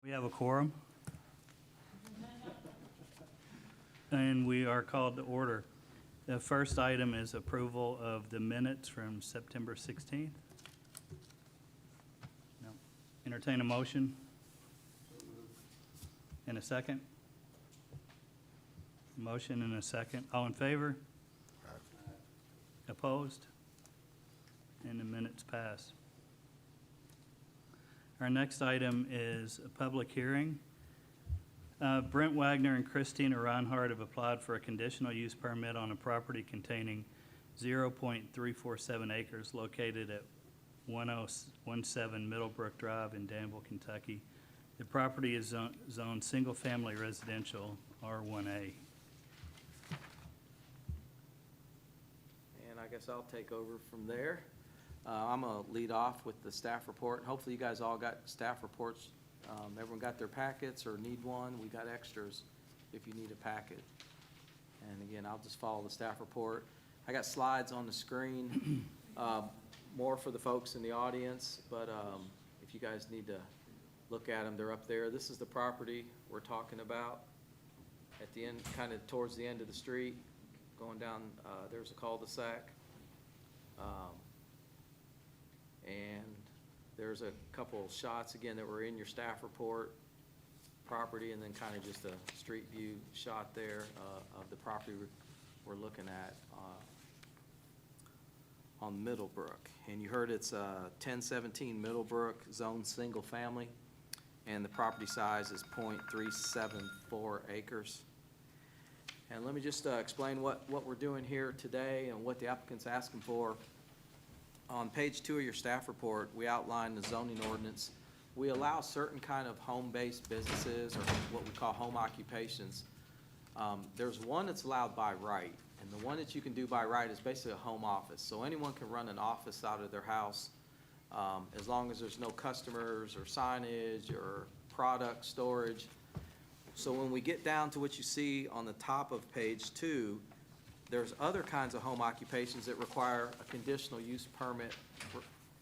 We have a quorum. And we are called to order. The first item is approval of the minutes from September 16th. No. Entertain a motion. And a second. Motion and a second. All in favor? Opposed? And the minutes pass. Our next item is a public hearing. Brent Wagner and Christina Reinhardt have applied for a conditional use permit on a property containing 0.347 acres located at 1017 Middlebrook Drive in Danville, Kentucky. The property is zoned single-family residential R1A. And I guess I'll take over from there. I'm going to lead off with the staff report. Hopefully you guys all got staff reports. Everyone got their packets or need one. We got extras if you need a packet. And again, I'll just follow the staff report. I got slides on the screen, more for the folks in the audience, but if you guys need to look at them, they're up there. This is the property we're talking about at the end, kind of towards the end of the street, going down, there's a cul-de-sac. And there's a couple shots, again, that were in your staff report, property, and then kind of just a street view shot there of the property we're looking at on Middlebrook. And you heard it's 1017 Middlebrook, zone single family, and the property size is 0.374 acres. And let me just explain what we're doing here today and what the applicant's asking for. On page 2 of your staff report, we outline the zoning ordinance. We allow certain kind of home-based businesses, or what we call home occupations. There's one that's allowed by right, and the one that you can do by right is basically a home office. So anyone can run an office out of their house as long as there's no customers or signage or product storage. So when we get down to what you see on the top of page 2, there's other kinds of home occupations that require a conditional use permit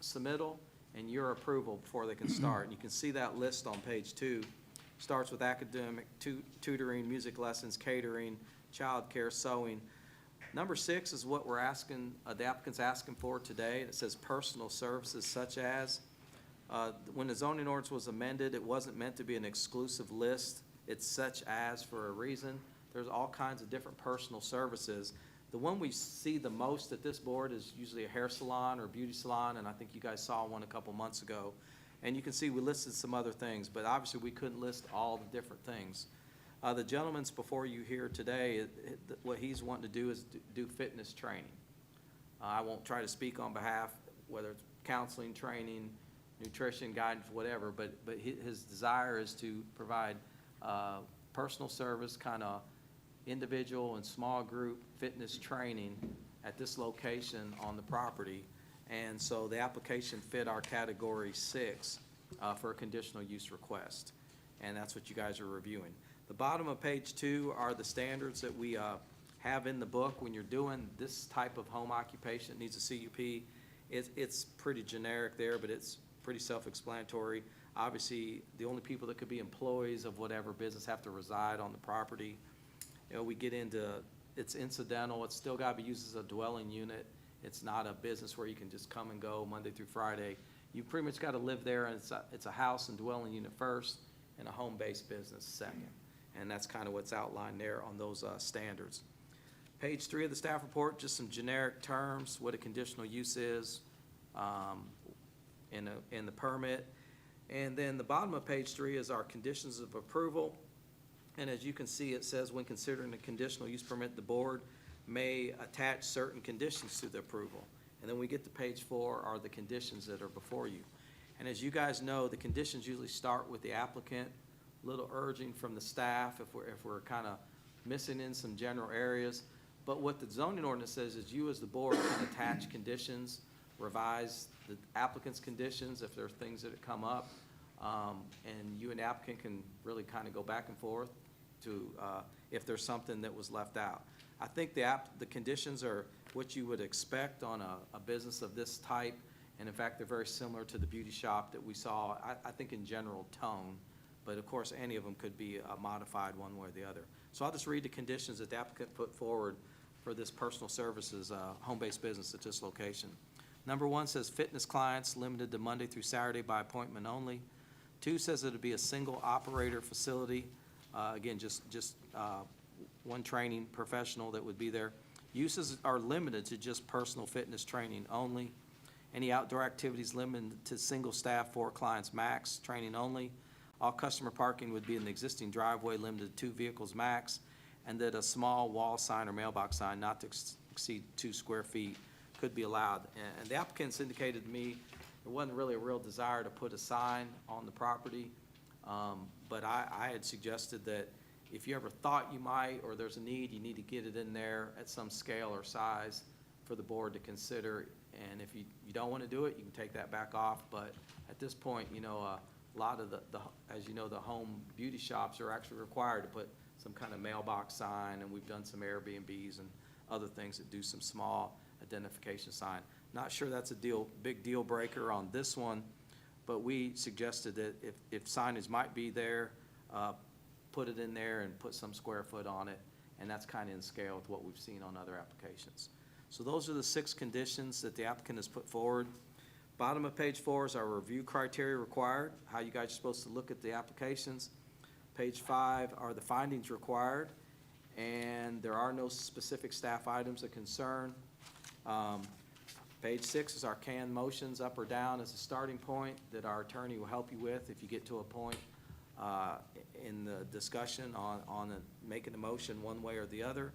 submittal and your approval before they can start. And you can see that list on page 2. Starts with academic, tutoring, music lessons, catering, childcare, sewing. Number 6 is what we're asking, the applicant's asking for today. It says personal services such as. When the zoning ordinance was amended, it wasn't meant to be an exclusive list. It's such as for a reason. There's all kinds of different personal services. The one we see the most at this board is usually a hair salon or beauty salon, and I think you guys saw one a couple months ago. And you can see we listed some other things, but obviously we couldn't list all the different things. The gentleman's before you here today, what he's wanting to do is do fitness training. I won't try to speak on behalf, whether it's counseling, training, nutrition, guidance, whatever, but his desire is to provide personal service, kind of individual and small group fitness training at this location on the property. And so the application fit our category 6 for a conditional use request. And that's what you guys are reviewing. The bottom of page 2 are the standards that we have in the book. When you're doing this type of home occupation, it needs a CUP. It's pretty generic there, but it's pretty self-explanatory. Obviously, the only people that could be employees of whatever business have to reside on the property. You know, we get into, it's incidental. It's still got to be used as a dwelling unit. It's not a business where you can just come and go Monday through Friday. You pretty much got to live there, and it's a house and dwelling unit first and a home-based business second. And that's kind of what's outlined there on those standards. Page 3 of the staff report, just some generic terms, what a conditional use is in the permit. And then the bottom of page 3 is our conditions of approval. And as you can see, it says when considering a conditional use permit, the board may attach certain conditions to the approval. And then we get to page 4 are the conditions that are before you. And as you guys know, the conditions usually start with the applicant, a little urging from the staff if we're kind of missing in some general areas. But what the zoning ordinance says is you as the board can attach conditions, revise the applicant's conditions if there are things that come up. And you and the applicant can really kind of go back and forth to if there's something that was left out. I think the conditions are what you would expect on a business of this type, and in fact they're very similar to the beauty shop that we saw. I think in general tone, but of course, any of them could be modified one way or the other. So I'll just read the conditions that the applicant put forward for this personal services home-based business at this location. Number 1 says fitness clients limited to Monday through Saturday by appointment only. 2 says it'll be a single operator facility. Again, just one training professional that would be there. Uses are limited to just personal fitness training only. Any outdoor activities limited to single staff, 4 clients max, training only. All customer parking would be in the existing driveway, limited to 2 vehicles max, and that a small wall sign or mailbox sign not to exceed 2 square feet could be allowed. And the applicants indicated to me there wasn't really a real desire to put a sign on the property, but I had suggested that if you ever thought you might, or there's a need, you need to get it in there at some scale or size for the board to consider. And if you don't want to do it, you can take that back off. But at this point, you know, a lot of the as you know, the home beauty shops are actually required to put some kind of mailbox sign, and we've done some Airbnbs and other things that do some small identification sign. Not sure that's a big deal breaker on this one, but we suggested that if signage might be there, put it in there and put some square foot on it, and that's kind of in scale with what we've seen on other applications. So those are the 6 conditions that the applicant has put forward. Bottom of page 4 is our review criteria required, how you guys are supposed to look at the applications. Page 5 are the findings required, and there are no specific staff items of concern. Page 6 is our canned motions, up or down, as a starting point that our attorney will help you with if you get to a point in the discussion on making a motion one way or the other.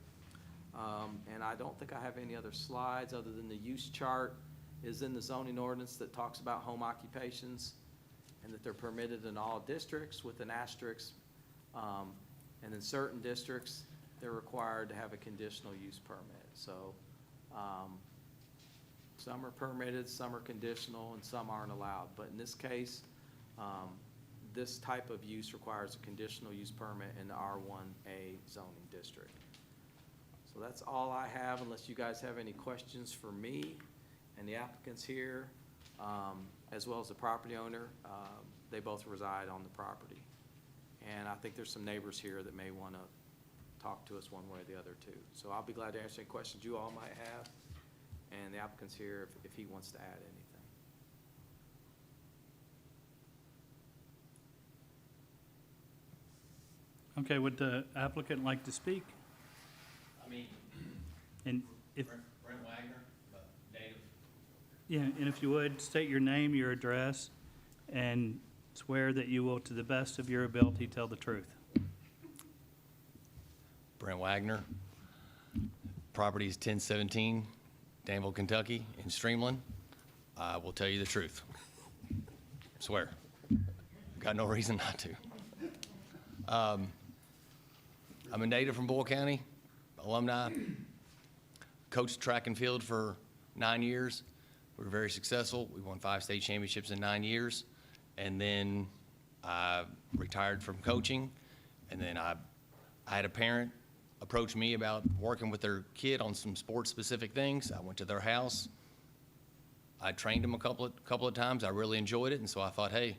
And I don't think I have any other slides other than the use chart is in the zoning ordinance that talks about home occupations and that they're permitted in all districts with an asterisk. And in certain districts, they're required to have a conditional use permit. So some are permitted, some are conditional, and some aren't allowed. But in this case, this type of use requires a conditional use permit in the R1A zoning district. So that's all I have, unless you guys have any questions for me and the applicants here, as well as the property owner. They both reside on the property. And I think there's some neighbors here that may want to talk to us one way or the other too. So I'll be glad to answer any questions you all might have. And the applicant's here if he wants to add anything. Okay, would the applicant like to speak? And if, Brent Wagner, native. yeah, and if you would, state your name, your address, and swear that you will, to the best of your ability, tell the truth. Brent Wagner. Property is 1017 Danville, Kentucky, in Streamland. I will tell you the truth. Swear. Got no reason not to. I'm a native from Boyle County, alumni. Coached track and field for 9 years. We were very successful. We won 5 state championships in 9 years. And then I retired from coaching. And then I had a parent approach me about working with their kid on some sports-specific things. I went to their house. I trained them a couple of times. I really enjoyed it. And so I thought, hey,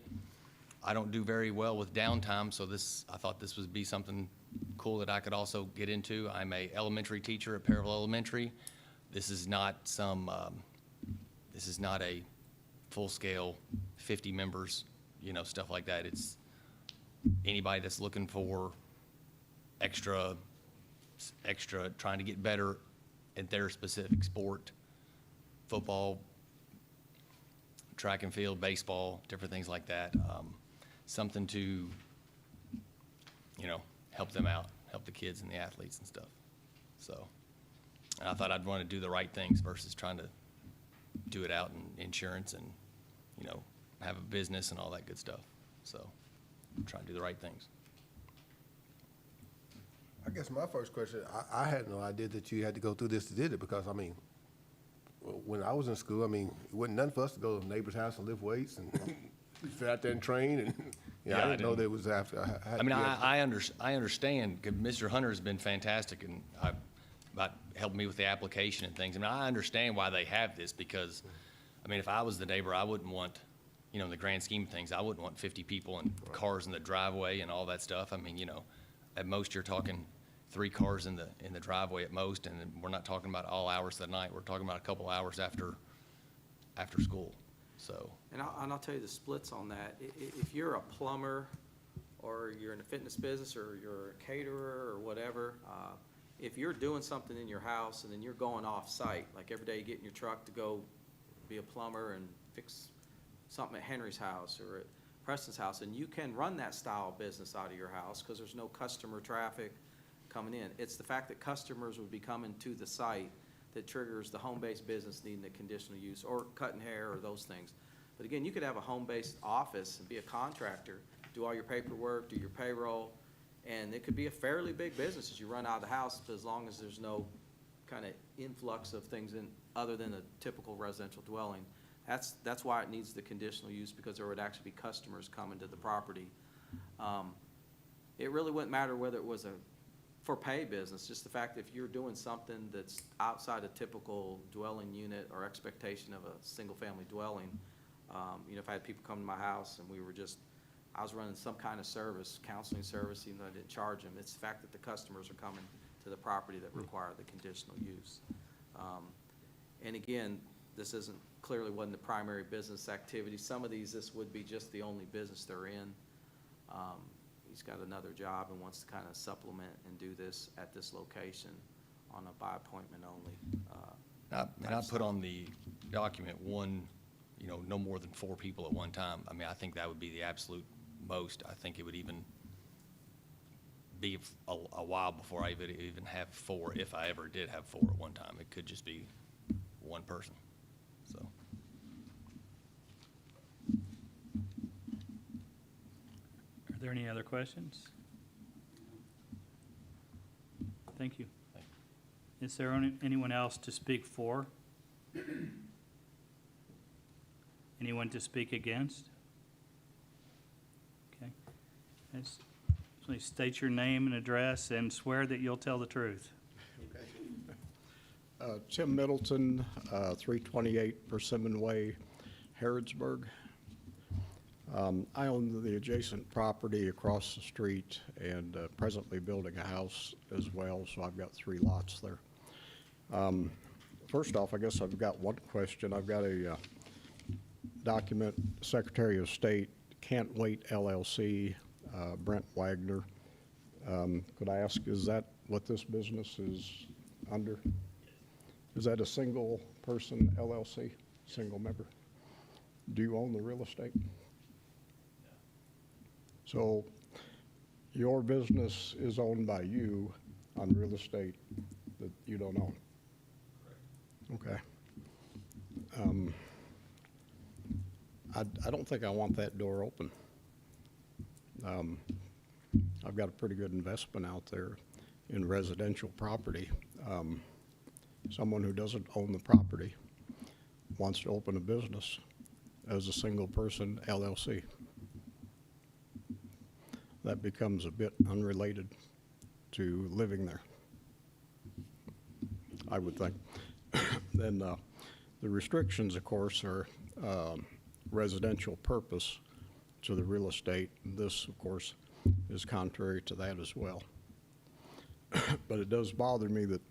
I don't do very well with downtime, so I thought this would be something cool that I could also get into. I'm a elementary teacher at Perryville Elementary. This is not a full-scale 50 members, stuff like that. It's anybody that's looking for extra trying to get better at their specific sport, football, track and field, baseball, different things like that. Something to, help them out, help the kids and the athletes and stuff. So, and I thought I'd want to do the right things versus trying to do it out in insurance and, have a business and all that good stuff. So, I'm trying to do the right things. I guess my first question, I had no idea that you had to go through this to do it because, when I was in school, it wasn't nothing for us to go to a neighbor's house and lift weights and sit out there and train. And Yeah, I didn't know that it was after. I understand, 'cause Mr. Hunter has been fantastic and about helping me with the application and things. I understand why they have this because, if I was the neighbor, I wouldn't want you know, in the grand scheme of things, I wouldn't want 50 people and cars in the driveway and all that stuff. I mean, you know, at most you're talking 3 cars in the driveway at most, and we're not talking about all hours of the night. We're talking about a couple hours after school, so. And I'll tell you the splits on that. If you're a plumber, or you're in the fitness business, or you're a caterer, or whatever, if you're doing something in your house and then you're going off-site, like every day you get in your truck to go be a plumber and fix something at Henry's house or at Preston's house, and you can run that style of business out of your house because there's no customer traffic coming in. It's the fact that customers would be coming to the site that triggers the home-based business needing the conditional use, or cutting hair, or those things. But again, you could have a home-based office and be a contractor, do all your paperwork, do your payroll, and it could be a fairly big business as you run out of the house, as long as there's no kind of influx of things in, other than a typical residential dwelling. That's why it needs the conditional use, because there would actually be customers coming to the property. It really wouldn't matter whether it was a for pay business, just the fact that if you're doing something that's outside a typical dwelling unit or expectation of a single-family dwelling. You know, if I had people come to my house and I was running some kind of service, counseling service, even though I didn't charge them, it's the fact that the customers are coming to the property that require the conditional use. And again, this wasn't the primary business activity. Some of these, this would be just the only business they're in. He's got another job and wants to kind of supplement and do this at this location on a by appointment only. And I put on the document no more than 4 people at one time. I mean, I think that would be the absolute most. I think it would even be a while before I would even have 4, if I ever did have 4 at one time. It could just be one person, so. Are there any other questions? Thank you. Is there anyone else to speak for? Anyone to speak against? Okay. Please state your name and address and swear that you'll tell the truth. Tim Middleton, 328 Persimmon Way, Harrodsburg. I own the adjacent property across the street and presently building a house as well, so I've got 3 lots there. First off, I guess I've got one question. I've got a document, Secretary of State, Can't Wait LLC, Brent Wagner. Could I ask, is that what this business is under? Is that a single person LLC, single member? Do you own the real estate? So your business is owned by you on real estate that you don't own? Correct. Okay. I don't think I want that door open. I've got a pretty good investment out there in residential property. Someone who doesn't own the property wants to open a business as a single person LLC. That becomes a bit unrelated to living there, I would think. Then the restrictions, of course, are residential purpose to the real estate. This, of course, is contrary to that as well. But it does bother me that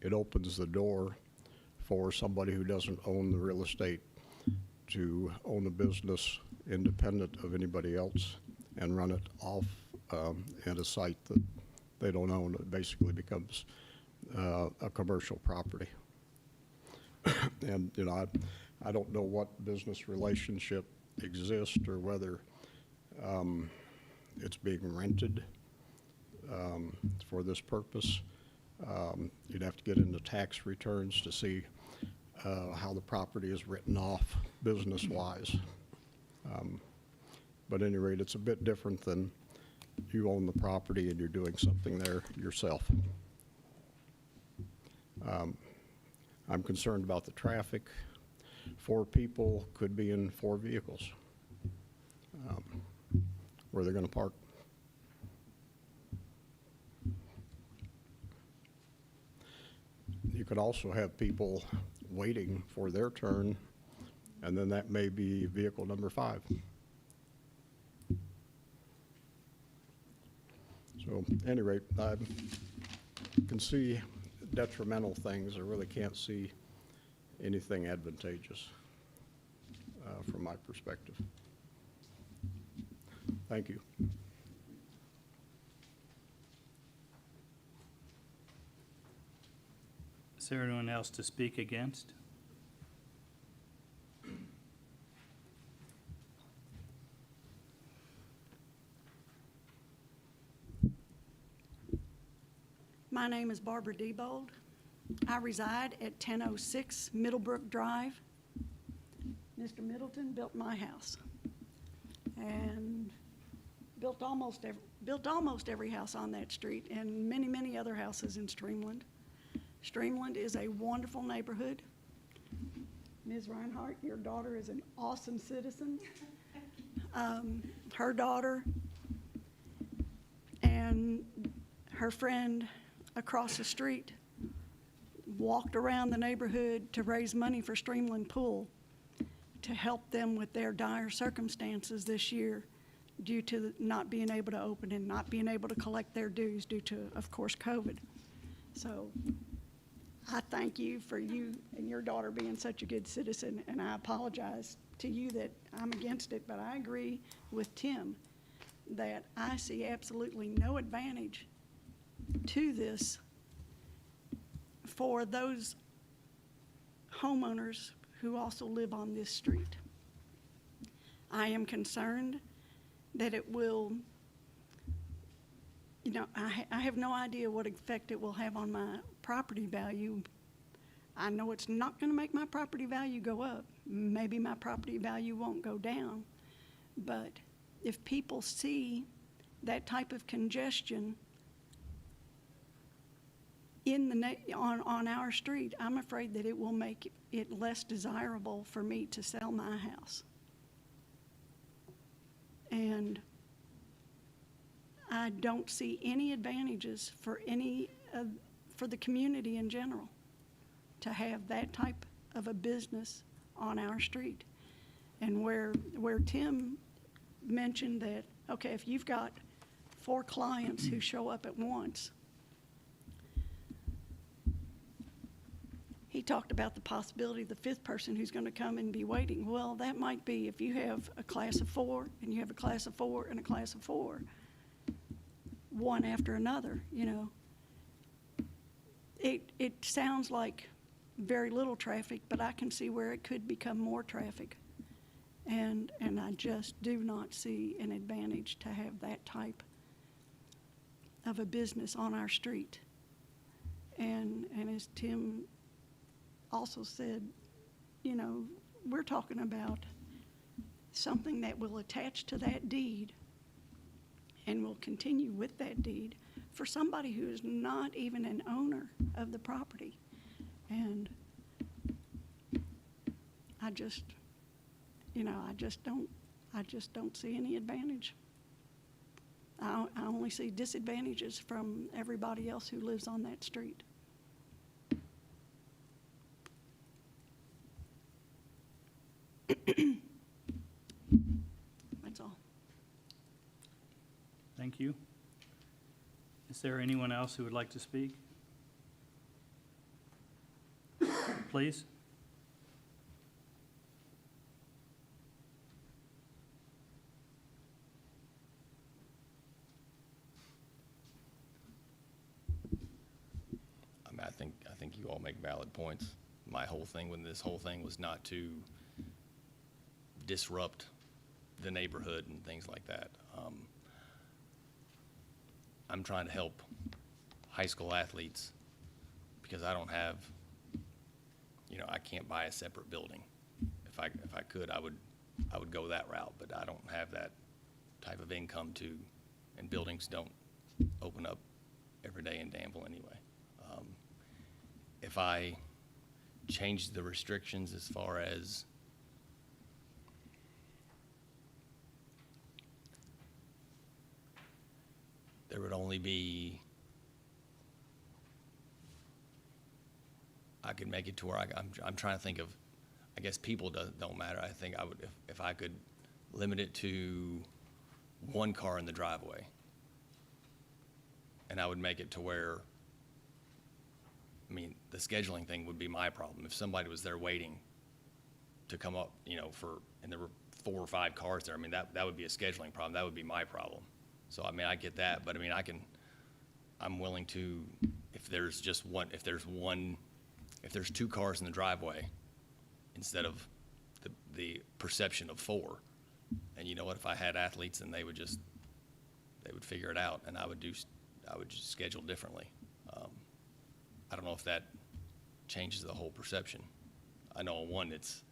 it opens the door for somebody who doesn't own the real estate to own a business independent of anybody else and run it off at a site that they don't own. It basically becomes a commercial property. And, you know, I don't know what business relationship exists or whether it's being rented for this purpose. You'd have to get into tax returns to see how the property is written off business-wise. But at any rate, it's a bit different than you own the property and you're doing something there yourself. I'm concerned about the traffic. 4 people could be in 4 vehicles. Where are they going to park? You could also have people waiting for their turn and then that may be vehicle number 5. So, at any rate, I can see detrimental things. I really can't see anything advantageous from my perspective. Thank you. Is there anyone else to speak against? My name is Barbara Diebold. I reside at 1006 Middlebrook Drive. Mr. Middleton built my house and built almost every house on that street and many, many other houses in Streamland. Streamland is a wonderful neighborhood. Ms. Reinhardt, your daughter is an awesome citizen. Her daughter and her friend across the street walked around the neighborhood to raise money for Streamland Pool to help them with their dire circumstances this year due to not being able to open and not being able to collect their dues due to, of course, COVID. So I thank you for you and your daughter being such a good citizen, and I apologize to you that I'm against it, but I agree with Tim that I see absolutely no advantage to this for those homeowners who also live on this street. I am concerned that it will, you know, I have no idea what effect it will have on my property value. I know it's not going to make my property value go up. Maybe my property value won't go down. But if people see that type of congestion in the on our street, I'm afraid that it will make it less desirable for me to sell my house. And I don't see any advantages for for the community in general to have that type of a business on our street. And where Tim mentioned that, okay, if you've got 4 clients who show up at once, he talked about the possibility of the 5th person who's going to come and be waiting. Well, that might be if you have a class of 4 and you have a class of 4 and a class of 4, one after another, you know. It sounds like very little traffic, but I can see where it could become more traffic. And I just do not see an advantage to have that type of a business on our street. And as Tim also said, you know, we're talking about something that will attach to that deed and will continue with that deed for somebody who is not even an owner of the property. And I just, you know, I just don't see any advantage. I only see disadvantages from everybody else who lives on that street. That's all. Thank you. Is there anyone else who would like to speak? Please. I mean, I think you all make valid points. My whole thing with this whole thing was not to disrupt the neighborhood and things like that. I'm trying to help high school athletes because I don't have, you know, I can't buy a separate building. If I could, I would go that route, but I don't have that type of income and buildings don't open up every day in Danville anyway. If I change the restrictions as far as there would only be, I could make it to where I'm trying to think of I guess people don't matter. I think I would, if I could limit it to one car in the driveway. And I would make it to where, I mean, the scheduling thing would be my problem. If somebody was there waiting to come up, you know, and there were 4 or 5 cars there, I mean, that would be a scheduling problem. That would be my problem. So, I mean, I get that, but I mean, I'm willing to, if there's 2 cars in the driveway instead of the perception of 4. And you know what, if I had athletes, then they would figure it out, and I would just schedule differently. I don't know if that changes the whole perception. I know on one, it's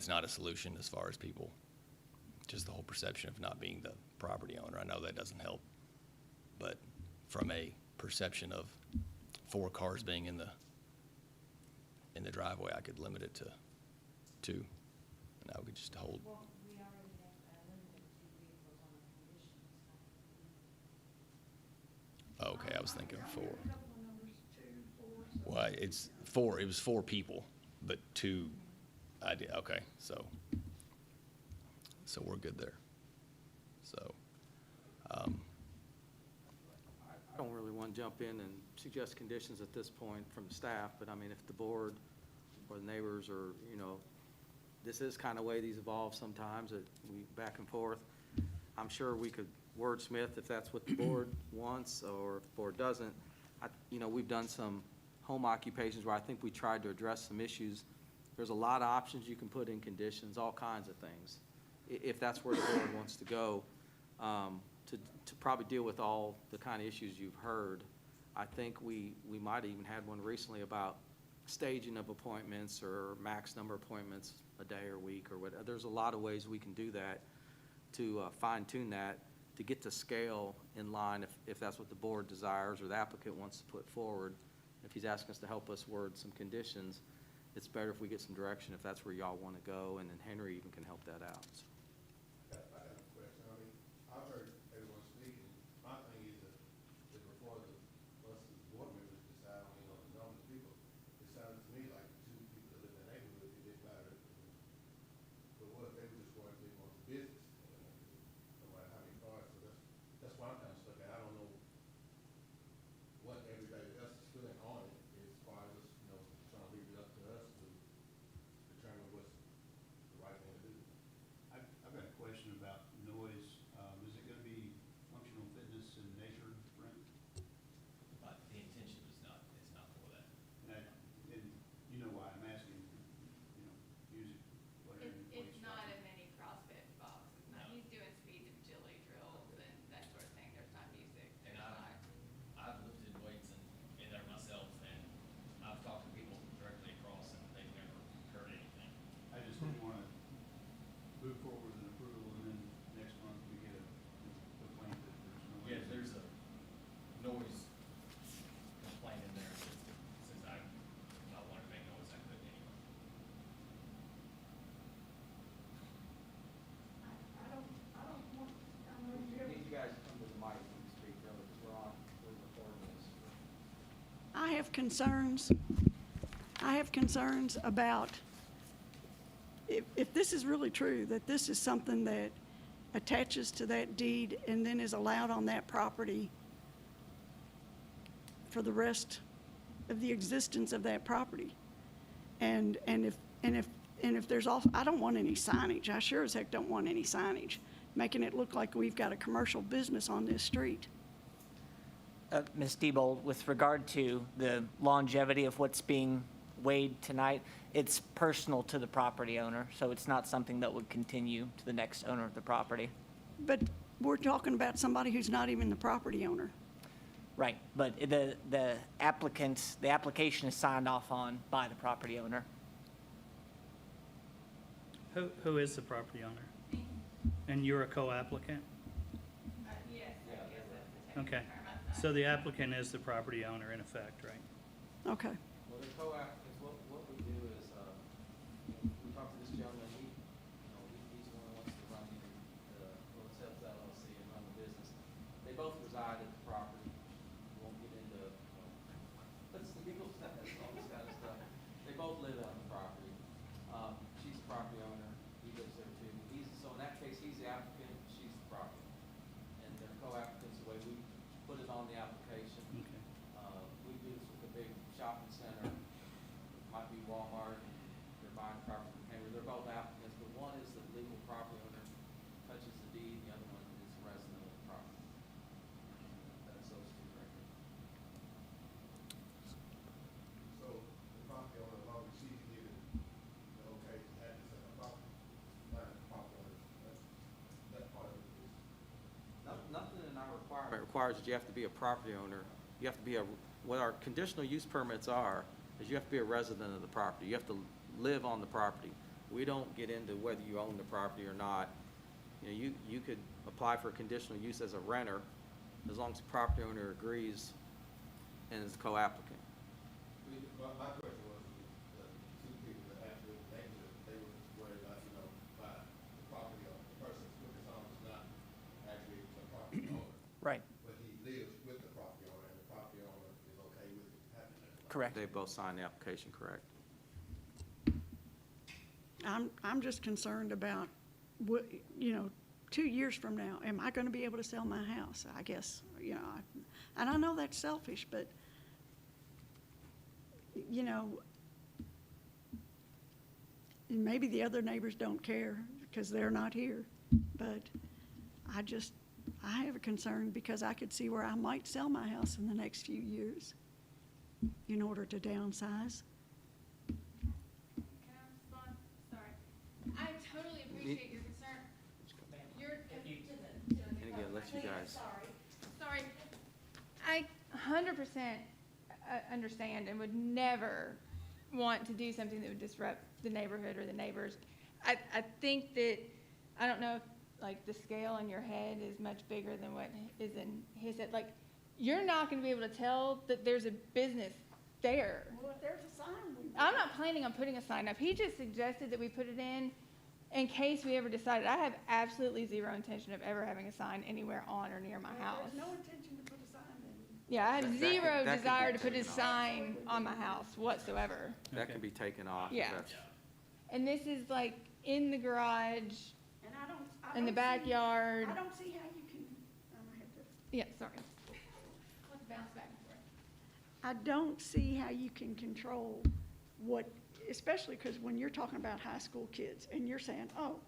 not a solution as far as people, just the whole perception of not being the property owner. I know that doesn't help. But from a perception of 4 cars being in the driveway, I could limit it to 2, and I would just hold. Well, we already have limited 2 vehicles on the conditions. Oh, okay, I was thinking 4. A couple of numbers, 2, 4. Well, it's 4, it was 4 people, but 2, okay, so we're good there. So, I don't really want to jump in and suggest conditions at this point from staff, but I mean, if the board or the neighbors or, you know, this is kind of way these evolve sometimes, that we back and forth. I'm sure we could wordsmith if that's what the board wants, or if the board doesn't. You know, we've done some home occupations where I think we tried to address some issues. There's a lot of options you can put in conditions, all kinds of things, if that's where the board wants to go, to probably deal with all the kind of issues you've heard. I think we might have even had one recently about staging of appointments or max number of appointments a day or week or whatever. There's a lot of ways we can do that to fine tune that, to get to scale in line if that's what the board desires or the applicant wants to put forward. If he's asking us to help us word some conditions, it's better if we get some direction if that's where y'all want to go, and then Henry even can help that out. So. I got a question. I mean, I've heard everyone speaking. My thing is that before us as board members decide on, you know, the number of people, it sounded to me like 2 people that live in the neighborhood, they get better. But what if they were just going to take on the business, no matter how many cars? So that's why I'm kind of stuck at. I don't know what everybody else is feeling on it as far as us, you know, trying to leave it up to us to determine what's the right thing to do. I've got a question about noise. Is it going to be functional fitness and nature, Brent? but the intention is not for that. And you know why I'm asking, you know, music, whatever. It's not a mini CrossFit box. It's not, he's doing speed and agility drills and that sort of thing. There's not music. And There's not. I've lifted weights in there myself, and I've talked to people directly across, and they've never heard anything. I just didn't want to move forward with an approval and then next month we get a complaint that there's no. Yeah, there's a noise complaint in there since I not wanted to make noise, I couldn't anyway. You guys come to the mic when you speak, really, because we're recording this. I have concerns about if this is really true, that this is something that attaches to that deed and then is allowed on that property for the rest of the existence of that property. And if there's also, I don't want any signage. I sure as heck don't want any signage, making it look like we've got a commercial business on this street. Ms. Diebold, with regard to the longevity of what's being weighed tonight, it's personal to the property owner, so it's not something that would continue to the next owner of the property. But we're talking about somebody who's not even the property owner. Right, but the application is signed off on by the property owner. Who is the property owner? And you're a co-applicant? Yes, I guess that's the technical Okay. term. I'm not- So the applicant is the property owner in effect, right? Okay. Well, the co-applicants, what we do is, we talk to this gentleman, he's the one who wants to run the Little Sales LLC and run the business. They both reside at the property. We won't get into, let's legal status, all this kind of stuff. They both live on the property. both applicants, but one is the legal property owner, touches the deed, the other one is a resident of the property. That's those two right there. So the property owner, as long as she's given the okay to have this as a property, not the property owner, that part of it is. Nothing in our requirement requires that you have to be a property owner. You have to be what our conditional use permits are, is you have to be a resident of the property. You have to live on the property. We don't get into whether you own the property or not. You know, you could apply for conditional use as a renter, as long as the property owner agrees and is a co-applicant. My question was, the two people that have to, they were worried about, by the property owner, the person who's putting this on is not actually the property owner. Right, But he lives with the property owner, and the property owner is okay with it happening. correct. They both signed the application, correct? I'm just concerned about, 2 years from now, am I gonna be able to sell my house? I guess, and I know that's selfish, but, maybe the other neighbors don't care because they're not here, but I have a concern because I could see where I might sell my house in the next few years in order to downsize. Can I respond? Sorry. I totally appreciate your concern. And again, let you guys. Sorry. I 100% understand and would never want to do something that would disrupt the neighborhood or the neighbors. I think that, I don't know if, like, the scale in your head is much bigger than what is in his head. Like, you're not gonna be able to tell that there's a business there. Well, if there's a sign, I'm not planning on putting a sign up. He just suggested that we put it in case we ever decided. I have absolutely zero intention of ever having a sign anywhere on or near my house. There's no intention to put a sign in. Yeah, I have That could- zero that could be desire to put a taken off. sign on my house whatsoever. That can be taken off. if Yeah. that's- And this is like in the garage, And I don't in the see- backyard. I don't see how you can, I have to, Yeah, sorry. Let's bounce back and forth. I don't see how you can control what, especially because when you're talking about high school kids and you're saying, oh,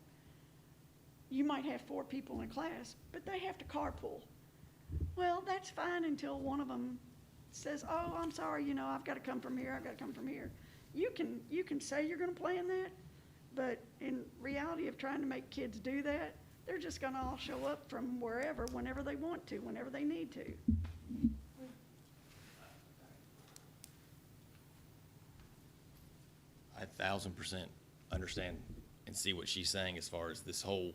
you might have 4 people in class, but they have to carpool. Well, that's fine until one of them says, oh, I'm sorry, I've got to come from here, I've got to come from here. You can say you're going to plan that, but in reality of trying to make kids do that, they're just going to all show up from wherever, whenever they want to, whenever they need to. I 1,000% understand and see what she's saying as far as this whole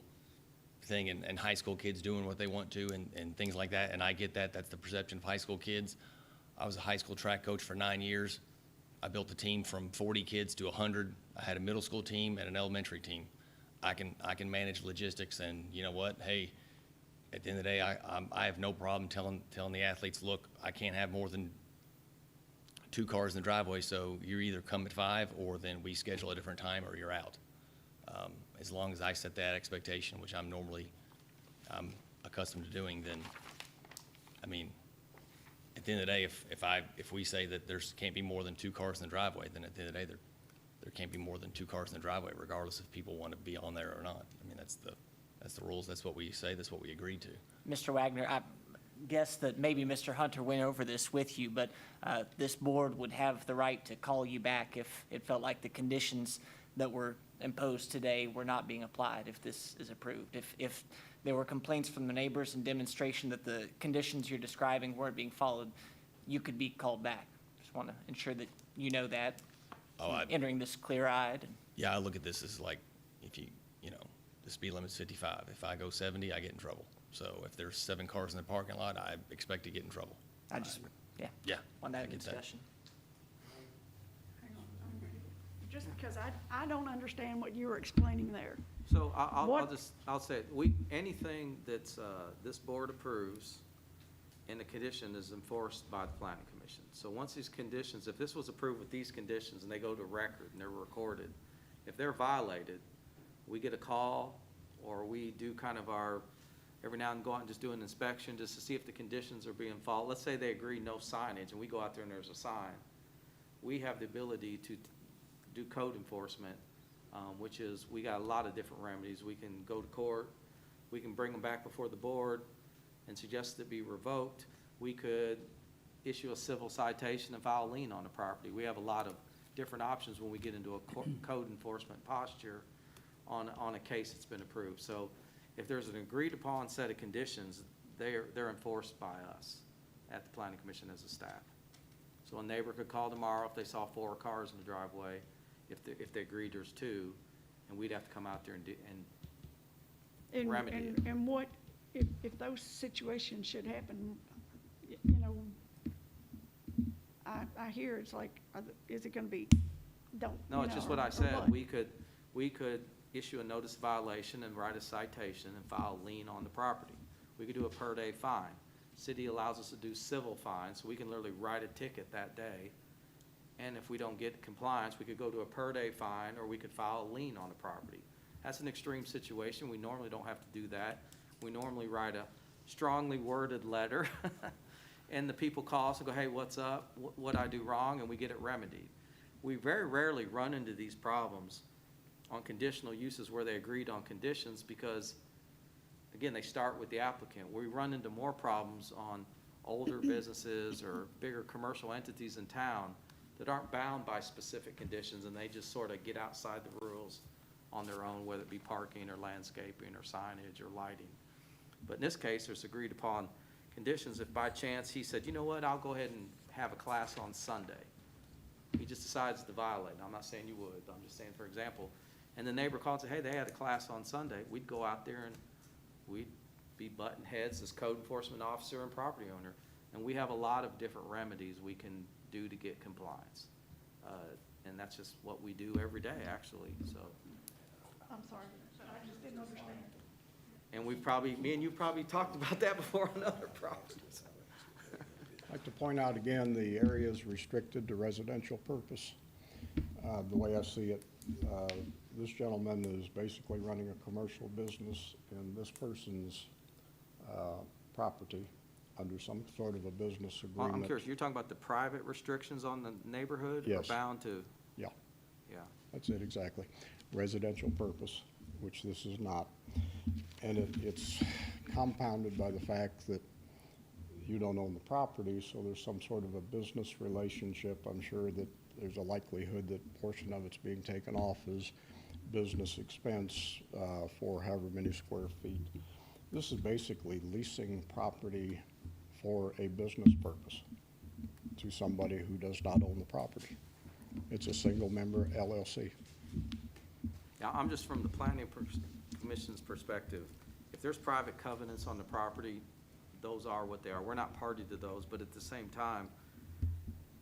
thing and high school kids doing what they want to and things like that. And I get that. That's the perception of high school kids. I was a high school track coach for 9 years. I built a team from 40 kids to 100. I had a middle school team and an elementary team. I can manage logistics, and you know what? Hey, at the end of the day, I have no problem telling the athletes, look, I can't have more than 2 cars in the driveway, so you either come at 5 or then we schedule a different time or you're out. As long as I set that expectation, which I'm accustomed to doing, then, I mean, at the end of the day, if we say that there's can't be more than 2 cars in the driveway, then at the end of the day, there can't be more than 2 cars in the driveway, regardless if people want to be on there or not. I mean, that's the rules. That's what we say. That's what we agreed to. Mr. Wagner, I guess that maybe Mr. Hunter went over this with you, but this board would have the right to call you back if it felt like the conditions that were imposed today were not being applied, if this is approved. If there were complaints from the neighbors and demonstration that the conditions you're describing weren't being followed, you could be called back. Just want to ensure that you know that, entering this clear-eyed. Yeah, I look at this as like, if the speed limit's 55. If I go 70, I get in trouble. So if there's 7 cars in the parking lot, I expect to get in trouble. Yeah, on I that get that. discussion. Hang on, I'm ready. Just because I don't understand what you were explaining there. So I'll What- I'll say, it. Anything that's, this board approves and the condition is enforced by the planning commission. So once these conditions, if this was approved with these conditions and they go to record and they're recorded, if they're violated, we get a call or we do kind of every now and then go out and just do an inspection just to see if the conditions are being followed. Let's say they agree no signage and we go out there and there's a sign. We have the ability to do code enforcement which is, we got a lot of different remedies. We can go to court, we can bring them back before the board and suggest it be revoked. We could issue a civil citation and file a lien on the property. We have a lot of different options when we get into a code enforcement posture on a case that's been approved. So if there's an agreed upon set of conditions, they're enforced by us at the planning commission as a staff. So a neighbor could call tomorrow if they saw 4 cars in the driveway, if they agreed there's 2, and we'd have to come out there and remedy it. And what, if those situations should happen, you know, I hear it's like, is it gonna be, don't, No, you it's know, just what or I said. what? We could issue a notice of violation and write a citation and file a lien on the property. We could do a per day fine. City allows us to do civil fines, so we can literally write a ticket that day. And if we don't get compliance, we could go to a per day fine, or we could file a lien on the property. That's an extreme situation. We normally don't have to do that. We normally write a strongly worded letter, and the people call us and go, hey, what's up? What'd I do wrong? And we get it remedied. We very rarely run into these problems on conditional uses where they agreed on conditions because, again, they start with the applicant. We run into more problems on older businesses or bigger commercial entities in town that aren't bound by specific conditions, and they just sort of get outside the rules on their own, whether it be parking or landscaping or signage or lighting. But in this case, there's agreed upon conditions. If by chance he said, you know what, I'll go ahead and have a class on Sunday. He just decides to violate. Now, I'm not saying you would, I'm just saying for example. And the neighbor called and said, hey, they had a class on Sunday. We'd go out there and we'd be butting heads as code enforcement officer and property owner. And we have a lot of different remedies we can do to get compliance. And that's just what we do every day, actually, so. I'm sorry, I just didn't understand. And we've probably, me and you probably talked about that before on other properties. I'd like to point out again, the area is restricted to residential purpose. The way I see it, this gentleman is basically running a commercial business in this person's property under some sort of a business Well, agreement. I'm curious, you're talking about the private restrictions on the neighborhood? Yes. Or bound to, Yeah, yeah. that's it exactly. Residential purpose, which this is not. And it's compounded by the fact that you don't own the property, so there's some sort of a business relationship. I'm sure that there's a likelihood that a portion of it's being taken off as business expense for however many square feet. This is basically leasing property for a business purpose to somebody who does not own the property. It's a single-member LLC. Now, I'm just from the planning commission's perspective. If there's private covenants on the property, those are what they are. We're not party to those, but at the same time,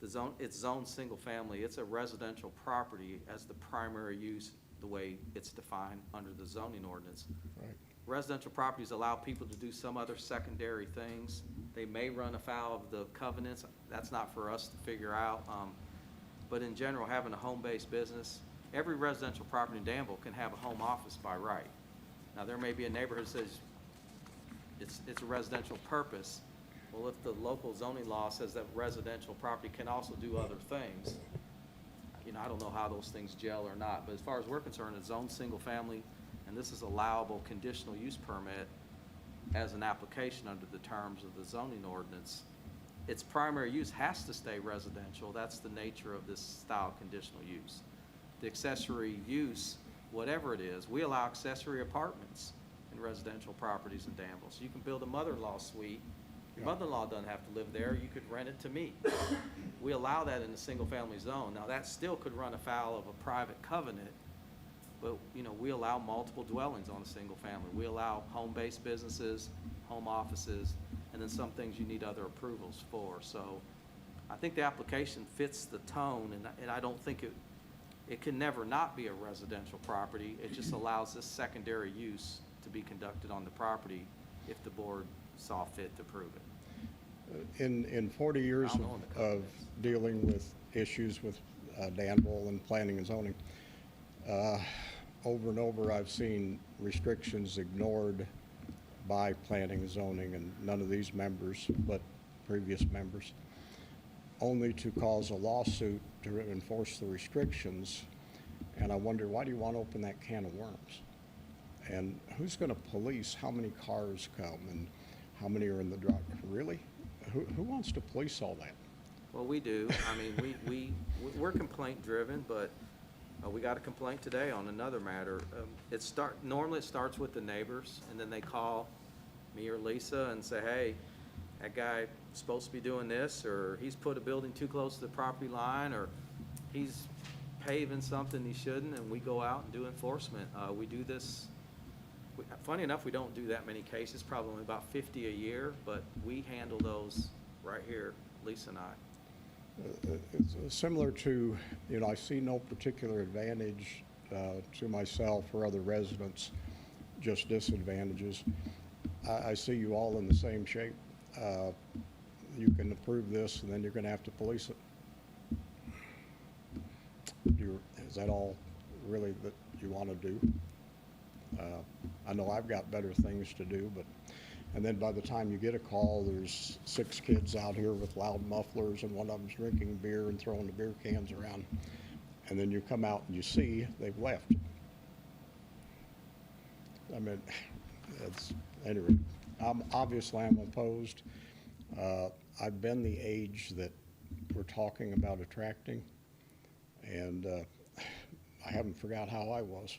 it's zoned single family. It's a residential property as the primary use, the way it's defined under the zoning ordinance. Right. Residential properties allow people to do some other secondary things. They may run afoul of the covenants. That's not for us to figure out. But in general, having a home-based business, every residential property in Danville can have a home office by right. Now, there may be a neighborhood that says it's a residential purpose. Well, if the local zoning law says that residential property can also do other things, you know, I don't know how those things gel or not. But as far as we're concerned, it's zoned single family, and this is allowable conditional use permit as an application under the terms of the zoning ordinance. Its primary use has to stay residential. That's the nature of this style of conditional use. The accessory use, whatever it is, we allow accessory apartments in residential properties in Danville. So you can build a mother-in-law suite. Your mother-in-law doesn't have to live there. You could rent it to me. We allow that in the single-family zone. Now, that still could run afoul of a private covenant, but, you know, we allow multiple dwellings on a single family. We allow home-based businesses, home offices, and then some things you need other approvals for. So I think the application fits the tone, and I don't think it can never not be a residential property. It just allows this secondary use to be conducted on the property if the board saw fit to approve it. In 40 years I don't know in the of covenants. dealing with issues with Danville and planning and zoning, over and over I've seen restrictions ignored by planning and zoning, and none of these members, but previous members, only to cause a lawsuit to enforce the restrictions. And I wonder, why do you want to open that can of worms? And who's going to police how many cars come and how many are in the drive? Really? Who wants to police all that? Well, we do. I mean, we're complaint-driven, but we got a complaint today on another matter. Normally it starts with the neighbors, and then they call me or Lisa and say, hey, that guy supposed to be doing this, or he's put a building too close to the property line, or he's paving something he shouldn't, and we go out and do enforcement. We do this, funny enough, we don't do that many cases, probably only about 50 a year, but we handle those right here, Lisa and I. It's similar to, I see no particular advantage to myself or other residents, just disadvantages. I see you all in the same shape. You can approve this, and then you're going to have to police it. Is that all really that you want to do? I know I've got better things to do, and then by the time you get a call, there's 6 kids out here with loud mufflers, and one of them's drinking beer and throwing the beer cans around. And then you come out and you see they've left. I mean, anyway, obviously I'm opposed. I've been the age that we're talking about attracting, and I haven't forgot how I was.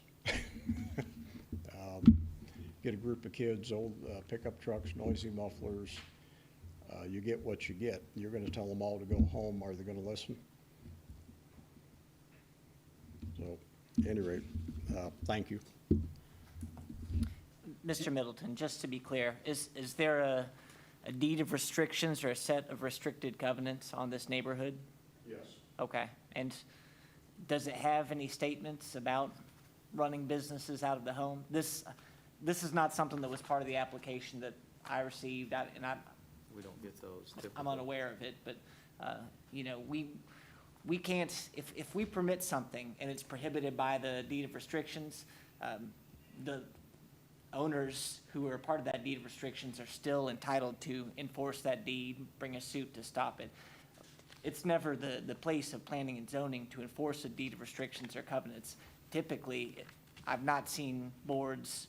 Get a group of kids, old pickup trucks, noisy mufflers. You get what you get. You're going to tell them all to go home. Are they going to listen? So, at any rate, thank you. Mr. Middleton, just to be clear, is there a deed of restrictions or a set of restricted covenants on this neighborhood? Yes. Okay, and does it have any statements about running businesses out of the home? This is not something that was part of the application that I received, and We don't get those typically. I'm unaware of it, but, we can't, if we permit something and it's prohibited by the deed of restrictions, the owners who are part of that deed of restrictions are still entitled to enforce that deed, bring a suit to stop it. It's never the place of planning and zoning to enforce a deed of restrictions or covenants. Typically, I've not seen boards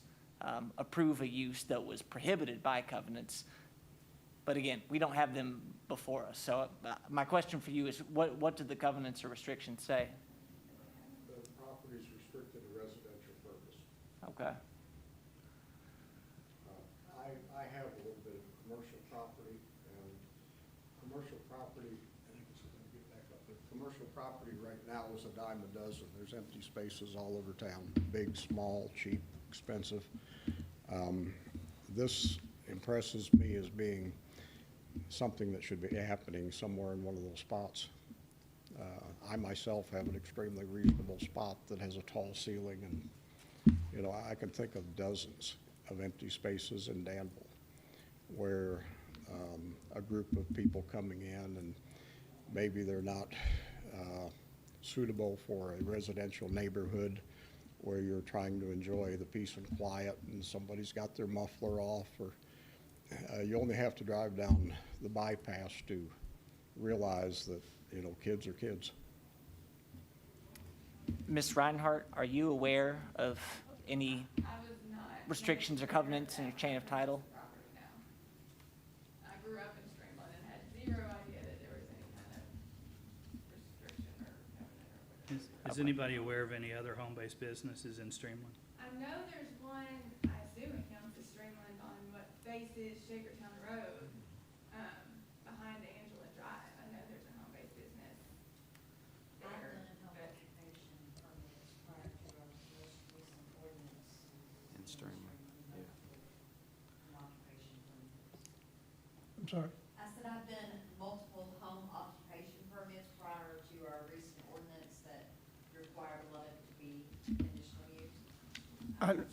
approve a use that was prohibited by covenants. But again, we don't have them before us. So my question for you is, what do the covenants or restrictions say? The property is restricted to residential purpose. Okay. I have a little bit of commercial property, and commercial property, I think it's going to get back up, but commercial property right now is a dime a dozen. There's empty spaces all over town, big, small, cheap, expensive. This impresses me as being something that should be happening somewhere in one of those spots. I myself have an extremely reasonable spot that has a tall ceiling, and, I can think of dozens of empty spaces in Danville where a group of people coming in, and maybe they're not suitable for a residential neighborhood where you're trying to enjoy the peace and quiet, and somebody's got their muffler off, or you only have to drive down the bypass to realize that, kids are kids. Ms. Reinhardt, are you aware of any I was not. restrictions or covenants in your chain of title? Property, no. I grew up in Streamline and had zero idea that there was any kind of restriction or covenant or whatever. Is anybody aware of any other home-based businesses in Streamline? I know there's one, I assume it counts as Streamline on what faces Shakertown Road, behind Angela Drive. I know there's a home-based business I've there. done a home but- occupation permits prior to our most recent ordinance. In Streamline, yeah. Home occupation permits. I'm sorry? I said I've done multiple home occupation permits prior to our recent ordinance that required a lot of it to be conditional use.